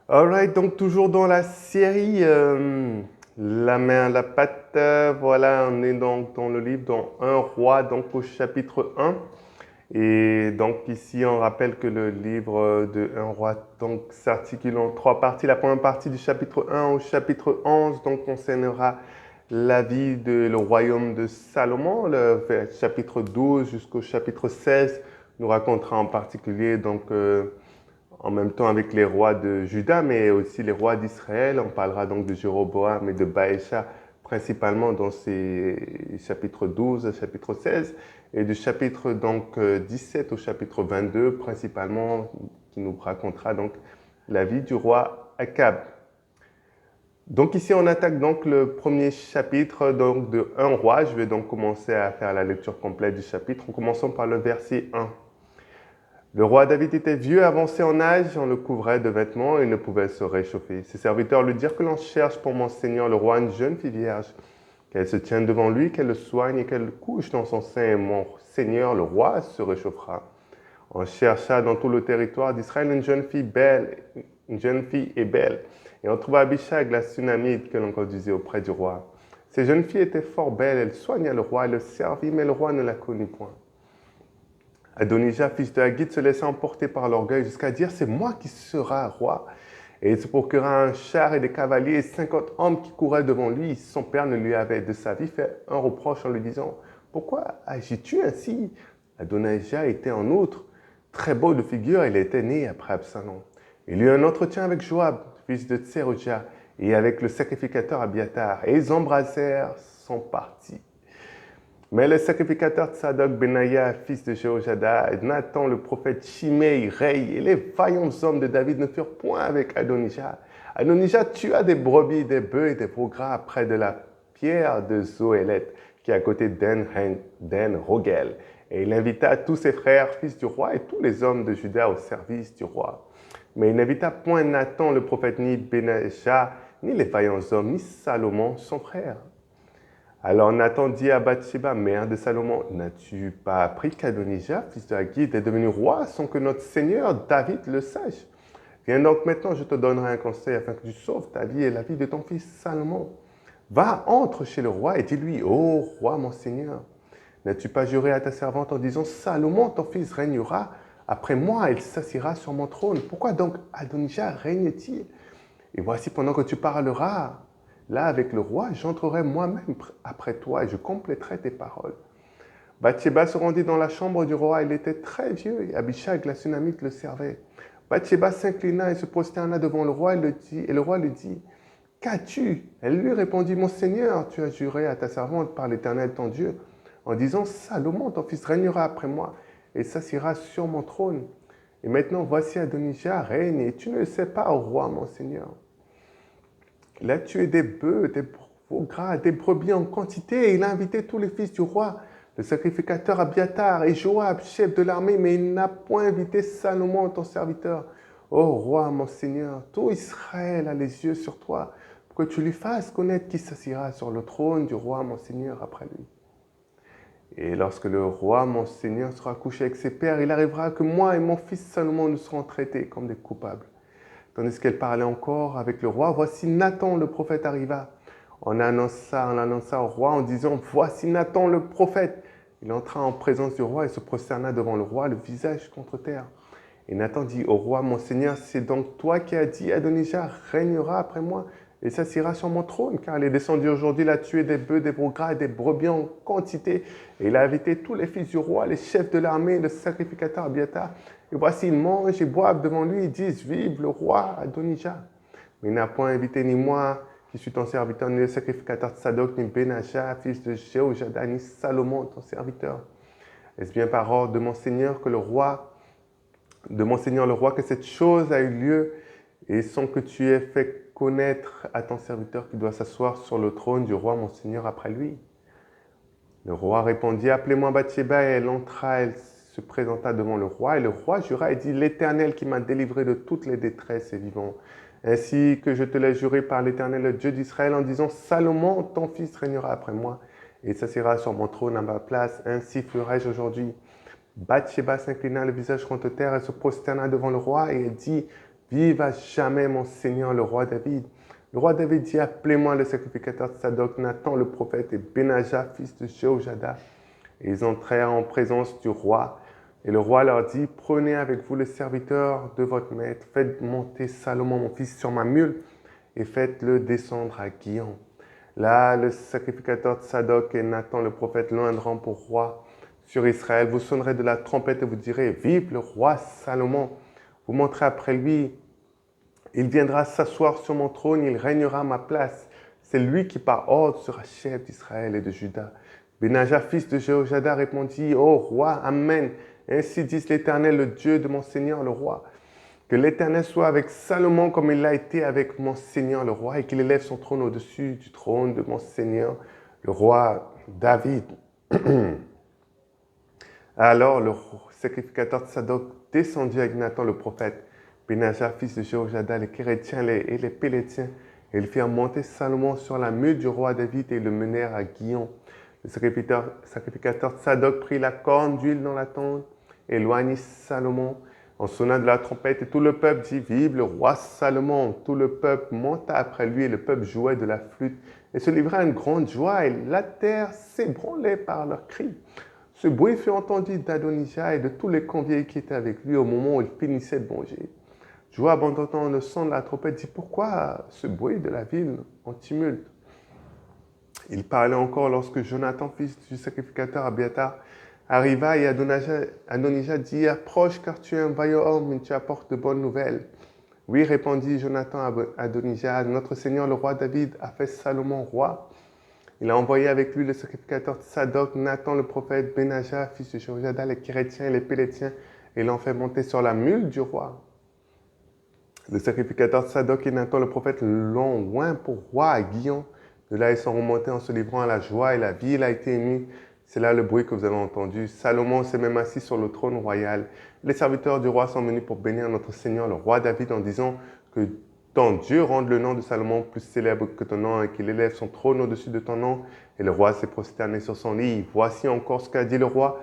Alright, donc toujours dans la série La main à la pâte, voilà, on est donc dans le livre dans un roi, donc au chapitre 1. Et donc ici, on rappelle que le livre de un roi donc s'articule en trois parties. La première partie du chapitre 1 au chapitre 11 donc concernera la vie de le royaume de Salomon. Le chapitre 12 jusqu'au chapitre 16 nous racontera en particulier en même temps avec les rois de Juda, mais aussi les rois d'Israël. On parlera donc de Jéroboam et de Baïcha, principalement dans ces chapitres 12 à chapitre 16, et du chapitre 17 au chapitre 22, principalement, qui nous racontera donc la vie du roi Akab. Donc ici, on attaque donc le premier chapitre donc de un roi. Je vais donc commencer à faire la lecture complète du chapitre en commençant par le verset 1. Le roi David était vieux, avancé en âge, on le couvrait de vêtements et ne pouvait se réchauffer. Ses serviteurs lui dirent que l'on cherche pour mon seigneur le roi une jeune fille vierge, qu'elle se tienne devant lui, qu'elle le soigne et qu'elle couche dans son sein, et mon seigneur le roi se réchauffera. On chercha dans tout le territoire d'Israël une jeune fille belle, une jeune fille et belle, et on trouva Abishag, la Sunamite, que l'on conduisait auprès du roi. Ces jeunes filles étaient fort belles, elles soignaient le roi et le servit, mais le roi ne la connut point. Adonijah, fils de Haggith, se laissa emporter par l'orgueil jusqu'à dire « C'est moi qui serai roi ». Et il se procura un char et des cavaliers et 50 hommes qui couraient devant lui. Son père ne lui avait de sa vie fait un reproche en lui disant « Pourquoi agis-tu ainsi ?» Adonijah était en outre très beau de figure, il était né après Absalom. Il eut un entretien avec Joab, fils de Tseroja, et avec le sacrificateur Abiatar, et ils embrasèrent son parti. Mais le sacrificateur Tsadok Benaya, fils de Jéhojada, Nathan le prophète Shimei, Rei et les vaillants hommes de David ne furent point avec Adonijah. Adonijah tua des brebis, des bœufs et des veaux gras près de la pierre de Zoélet, qui est à côté d'En Rogel. Et il invita tous ses frères, fils du roi, et tous les hommes de Juda au service du roi. Mais il n'invita point Nathan le prophète, ni Benaya, ni les vaillants hommes, ni Salomon, son frère. Alors Nathan dit à Bathsheba, mère de Salomon, n'as-tu pas appris qu'Adonijah, fils de Haggith, est devenu roi sans que notre Seigneur David le sache? Viens donc maintenant, je te donnerai un conseil afin que tu sauves ta vie et la vie de ton fils Salomon. Va, entre chez le roi et dis-lui, ô roi mon Seigneur, n'as-tu pas juré à ta servante en disant, Salomon, ton fils, régnera après moi, il s'assiera sur mon trône. Pourquoi donc Adonijah règne-t-il? Et voici pendant que tu parleras, là, avec le roi, j'entrerai moi-même après toi et je compléterai tes paroles. Bathsheba se rendit dans la chambre du roi. Il était très vieux et Abishag, la Sunamite, le servait. Bathsheba s'inclina et se prosterna devant le roi et le roi lui dit, « Qu'as-tu » Elle lui répondit, « Mon Seigneur, tu as juré à ta servante par l'Éternel ton Dieu, en disant, Salomon, ton fils, régnera après moi et s'assiera sur mon trône. Et maintenant, voici Adonijah règne et tu ne le sais pas, ô roi, mon Seigneur. Il a tué des bœufs, des veaux gras, des brebis en quantité, et il a invité tous les fils du roi, le sacrificateur Abiatar et Joab, chef de l'armée, mais il n'a point invité Salomon, ton serviteur. Ô roi, mon Seigneur, tout Israël a les yeux sur toi, pour que tu lui fasses connaître qui s'assiera sur le trône du roi, mon Seigneur, après lui. Et lorsque le roi, mon Seigneur, sera couché avec ses pères, il arrivera que moi et mon fils Salomon nous serons traités comme des coupables. Tandis qu'elle parlait encore avec le roi, voici Nathan le prophète arriva. On annonça au roi en disant, voici Nathan le prophète. Il entra en présence du roi et se prosterna devant le roi, le visage contre terre. Et Nathan dit au roi, mon Seigneur, c'est donc toi qui as dit, Adonijah régnera après moi et s'assiera sur mon trône, car il est descendu aujourd'hui, il a tué des bœufs, des veaux gras et des brebis en quantité. Et il a invité tous les fils du roi, les chefs de l'armée, le sacrificateur Abiatar. Et voici, ils mangent et boivent devant lui, ils disent, vive le roi Adonijah. Mais il n'a point invité ni moi, qui suis ton serviteur, ni le sacrificateur Tsadok, ni Benaja, fils de Jéhojada, ni Salomon, ton serviteur. Est-ce bien par ordre de mon Seigneur que le roi que cette chose a eu lieu et sans que tu aies fait connaître à ton serviteur qui doit s'asseoir sur le trône du roi, mon Seigneur, après lui? Le roi répondit, appelez-moi Bathsheba, et elle entra, elle se présenta devant le roi, et le roi jura et dit, l'Éternel qui m'a délivré de toutes les détresses est vivant, ainsi que je te l'ai juré par l'Éternel, le Dieu d'Israël, en disant, Salomon, ton fils, régnera après moi, et s'assiera sur mon trône à ma place, ainsi ferai-je aujourd'hui. Bathsheba s'inclina le visage contre terre et se prosterna devant le roi et dit, vive à jamais mon Seigneur le roi David. Le roi David dit, appelez-moi le sacrificateur de Sadoc, Nathan le prophète et Benaja, fils de Jéhojada. Et ils entrèrent en présence du roi. Et le roi leur dit, prenez avec vous le serviteur de votre maître, faites monter Salomon, mon fils, sur ma mule, et faites-le descendre à Guillon. Là, le sacrificateur de Sadoc et Nathan le prophète l'oindront pour roi sur Israël. Vous sonnerez de la trompette et vous direz, vive le roi Salomon. Vous monterez après lui. Il viendra s'asseoir sur mon trône, il régnera à ma place. C'est lui qui par ordre sera chef d'Israël et de Juda. Benaja, fils de Jéhojada, répondit, ô roi, amen. Ainsi dit l'Éternel, le Dieu de mon Seigneur le roi. Que l'Éternel soit avec Salomon comme il l'a été avec mon Seigneur le roi et qu'il élève son trône au-dessus du trône de mon Seigneur le roi David. Alors le sacrificateur de Sadoc descendit avec Nathan le prophète, Benaja, fils de Jéhojada, les Kérétiens et les Pélétiens, et ils firent monter Salomon sur la mule du roi David et le menèrent à Guillon. Le sacrificateur de Sadoc prit la corne d'huile dans la tente, éloignit Salomon, en sonnant de la trompette, et tout le peuple dit, vive le roi Salomon. Tout le peuple monta après lui, et le peuple jouait de la flûte, et se livra à une grande joie, et la terre s'ébranlait par leurs cris. Ce bruit fut entendu d'Adonijah et de tous les conviés qui étaient avec lui au moment où il finissait de manger. Joab, en entendant le son de la trompette, dit, pourquoi ce bruit de la ville en tumulte? Il parlait encore lorsque Jonathan, fils du sacrificateur Abiatar, arriva et Adonijah dit, approche car tu es un vaillant homme et tu apportes de bonnes nouvelles. Oui, répondit Jonathan à Adonijah, notre Seigneur le roi David a fait Salomon roi. Il a envoyé avec lui le sacrificateur Sadoc, Nathan le prophète, Benaja, fils de Jéhojada, les Kérétiens et les Pélétiens, et l'ont fait monter sur la mule du roi. Le sacrificateur Sadoc et Nathan le prophète l'ont oint pour roi à Guillon. De là, ils sont remontés en se livrant à la joie et la ville a été émue. C'est là le bruit que vous avez entendu. Salomon s'est même assis sur le trône royal. Les serviteurs du roi sont venus pour bénir notre Seigneur, le roi David, en disant que ton Dieu rende le nom de Salomon plus célèbre que ton nom et qu'il élève son trône au-dessus de ton nom. Et le roi s'est prosterné sur son lit. Voici encore ce qu'a dit le roi.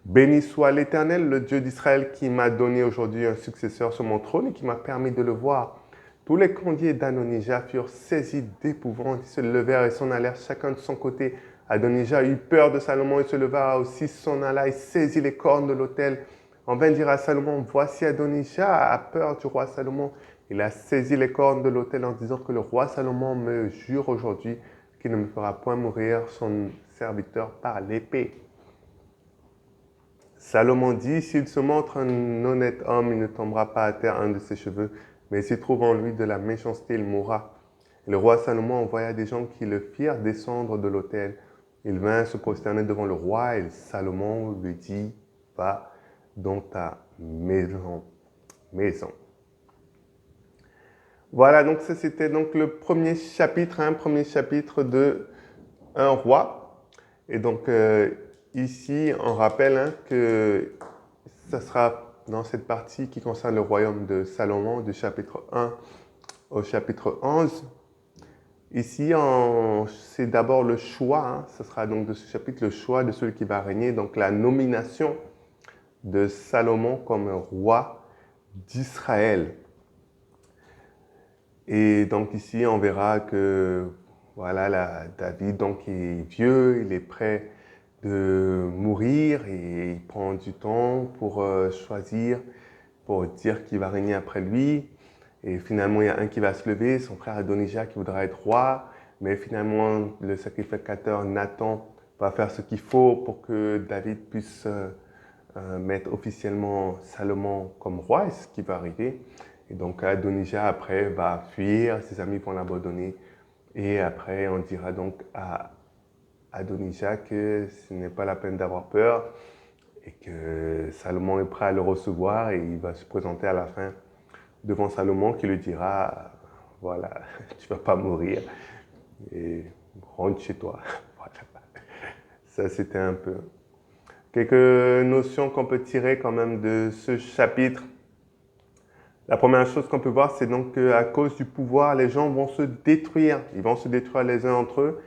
Béni soit l'Éternel, le Dieu d'Israël, qui m'a donné aujourd'hui un successeur sur mon trône et qui m'a permis de le voir. Tous les conviés d'Adonijah furent saisis d'épouvante. Ils se levèrent et s'en allèrent chacun de son côté. Adonijah eut peur de Salomon et se leva aussi, s'en alla et saisit les cornes de l'autel. On vint dire à Salomon, voici Adonijah a peur du roi Salomon. Il a saisi les cornes de l'autel en disant que le roi Salomon me jure aujourd'hui qu'il ne me fera point mourir son serviteur par l'épée. Salomon dit, s'il se montre un honnête homme, il ne tombera pas à terre un de ses cheveux, mais s'il trouve en lui de la méchanceté, il mourra. Et le roi Salomon envoya des gens qui le firent descendre de l'autel. Il vint se prosterner devant le roi et Salomon lui dit, va dans ta maison. Voilà, donc ça c'était donc le premier chapitre de Un roi. Et donc ici, on rappelle que ça sera dans cette partie qui concerne le royaume de Salomon, du chapitre 1 au chapitre 11. Ici, c'est d'abord le choix, ce sera donc de ce chapitre le choix de celui qui va régner, donc la nomination de Salomon comme roi d'Israël. Et donc ici, on verra que voilà, David donc, est vieux, il est prêt de mourir et il prend du temps pour choisir, pour dire qu'il va régner après lui. Et finalement, il y a un qui va se lever, son frère Adonijah qui voudra être roi, mais finalement, le sacrificateur Nathan va faire ce qu'il faut pour que David puisse mettre officiellement Salomon comme roi, et c'est ce qui va arriver. Et donc Adonijah après va fuir, ses amis vont l'abandonner, et après on dira donc à Adonijah que ce n'est pas la peine d'avoir peur, et que Salomon est prêt à le recevoir, et il va se présenter à la fin devant Salomon qui lui dira, voilà, tu ne vas pas mourir, et rentre chez toi. Voilà. Ça, c'était un peu quelques notions qu'on peut tirer quand même de ce chapitre. La première chose qu'on peut voir, c'est donc qu'à cause du pouvoir, les gens vont se détruire. Ils vont se détruire les uns entre eux.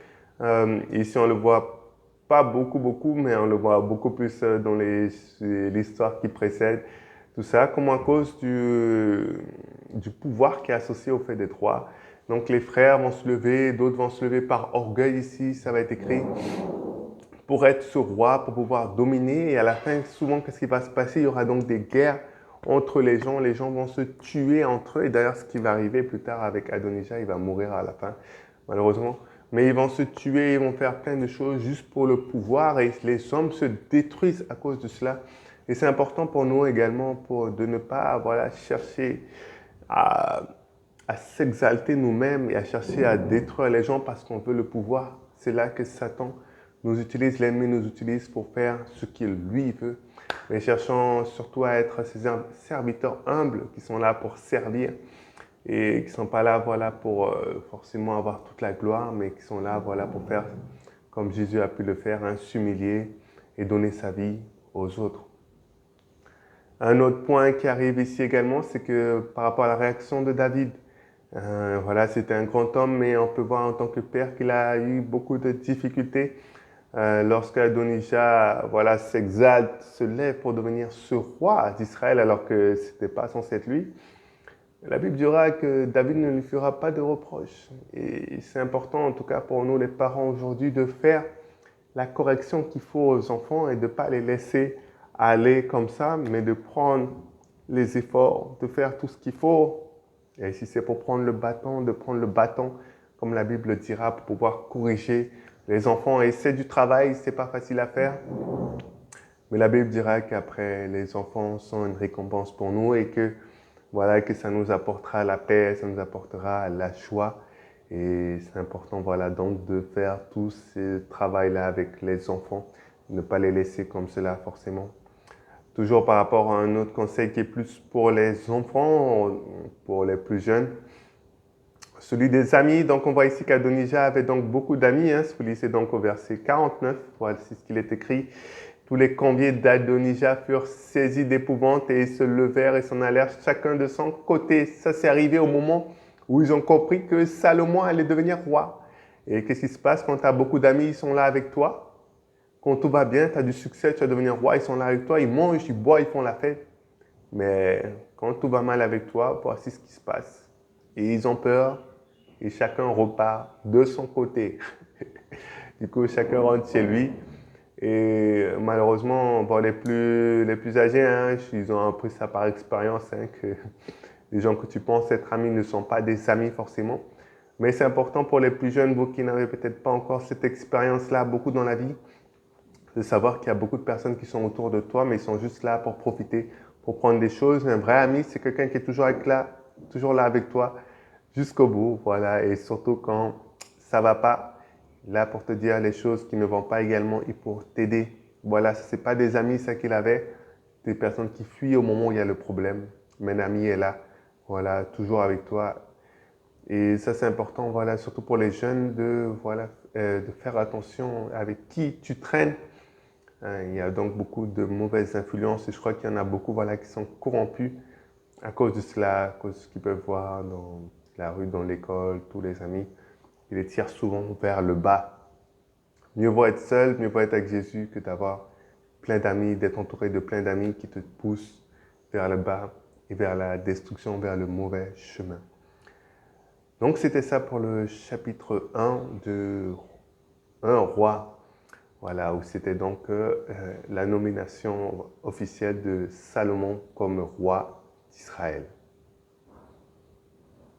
Ici, on ne le voit pas beaucoup, mais on le voit beaucoup plus dans l'histoire qui précède. Tout ça, comme à cause du pouvoir qui est associé au fait d'être roi. Donc les frères vont se lever, d'autres vont se lever par orgueil ici, ça va être écrit, pour être ce roi, pour pouvoir dominer. Et à la fin, souvent, qu'est-ce qui va se passer? Il y aura donc des guerres entre les gens vont se tuer entre eux. Et d'ailleurs, ce qui va arriver plus tard avec Adonijah, il va mourir à la fin, malheureusement. Mais ils vont se tuer, ils vont faire plein de choses juste pour le pouvoir et les hommes se détruisent à cause de cela. Et c'est important pour nous également de ne pas chercher à, à s'exalter nous-mêmes et à chercher à détruire les gens parce qu'on veut le pouvoir. C'est là que Satan nous utilise, l'ennemi nous utilise pour faire ce qu'il lui veut. Mais cherchons surtout à être ces serviteurs humbles qui sont là pour servir et qui ne sont pas là pour forcément avoir toute la gloire, mais qui sont là pour faire comme Jésus a pu le faire, s'humilier et donner sa vie aux autres. Un autre point qui arrive ici également, c'est que par rapport à la réaction de David, c'était un grand homme, mais on peut voir en tant que père qu'il a eu beaucoup de difficultés lorsque Adonijah s'exalte, se lève pour devenir ce roi d'Israël alors que ce n'était pas censé être lui. La Bible dira que David ne lui fera pas de reproches. Et c'est important, en tout cas pour nous les parents aujourd'hui, de faire la correction qu'il faut aux enfants et de ne pas les laisser aller comme ça, mais de prendre les efforts, de faire tout ce qu'il faut. Et si c'est pour prendre le bâton, de prendre le bâton, comme la Bible dira, pour pouvoir corriger les enfants. Et c'est du travail, c'est pas facile à faire. Mais la Bible dira qu'après, les enfants sont une récompense pour nous et que que ça nous apportera la paix, ça nous apportera la joie. Et c'est important, donc de faire tout ce travail-là avec les enfants, ne pas les laisser comme cela forcément. Toujours par rapport à un autre conseil qui est plus pour les enfants, pour les plus jeunes, celui des amis. Donc on voit ici qu'Adonijah avait donc beaucoup d'amis. Si vous lisez donc au verset 49, voilà, c'est ce qu'il est écrit. Tous les conviés d'Adonijah furent saisis d'épouvante et ils se levèrent et s'en allèrent chacun de son côté. Ça, c'est arrivé au moment où ils ont compris que Salomon allait devenir roi. Et qu'est-ce qui se passe quand tu as beaucoup d'amis, ils sont là avec toi? Quand tout va bien, tu as du succès, tu vas devenir roi, ils sont là avec toi, ils mangent, ils boivent, ils font la fête. Mais quand tout va mal avec toi, voici ce qui se passe. Et ils ont peur et chacun repart de son côté. Du coup, chacun rentre chez lui. Et malheureusement, les plus âgés, ils ont appris ça par expérience, que les gens que tu penses être amis ne sont pas des amis forcément. Mais c'est important pour les plus jeunes, vous qui n'avez peut-être pas encore cette expérience-là beaucoup dans la vie, de savoir qu'il y a beaucoup de personnes qui sont autour de toi, mais ils sont juste là pour profiter, pour prendre des choses. Un vrai ami, c'est quelqu'un qui est toujours là avec toi jusqu'au bout, et surtout quand ça va pas, là pour te dire les choses qui ne vont pas également et pour t'aider. Ce n'est pas des amis ça qu'il avait, des personnes qui fuient au moment où il y a le problème. Mais un ami est là, toujours avec toi. Et ça c'est important, surtout pour les jeunes de faire attention avec qui tu traînes. Il y a donc beaucoup de mauvaises influences et je crois qu'il y en a beaucoup qui sont corrompus à cause de cela, à cause de ce qu'ils peuvent voir dans la rue, dans l'école, tous les amis. Ils les tirent souvent vers le bas. Mieux vaut être seul, mieux vaut être avec Jésus que d'avoir plein d'amis, d'être entouré de plein d'amis qui te poussent vers le bas et vers la destruction, vers le mauvais chemin. Donc c'était ça pour le chapitre 1 de Un roi. Où c'était donc la nomination officielle de Salomon comme roi d'Israël.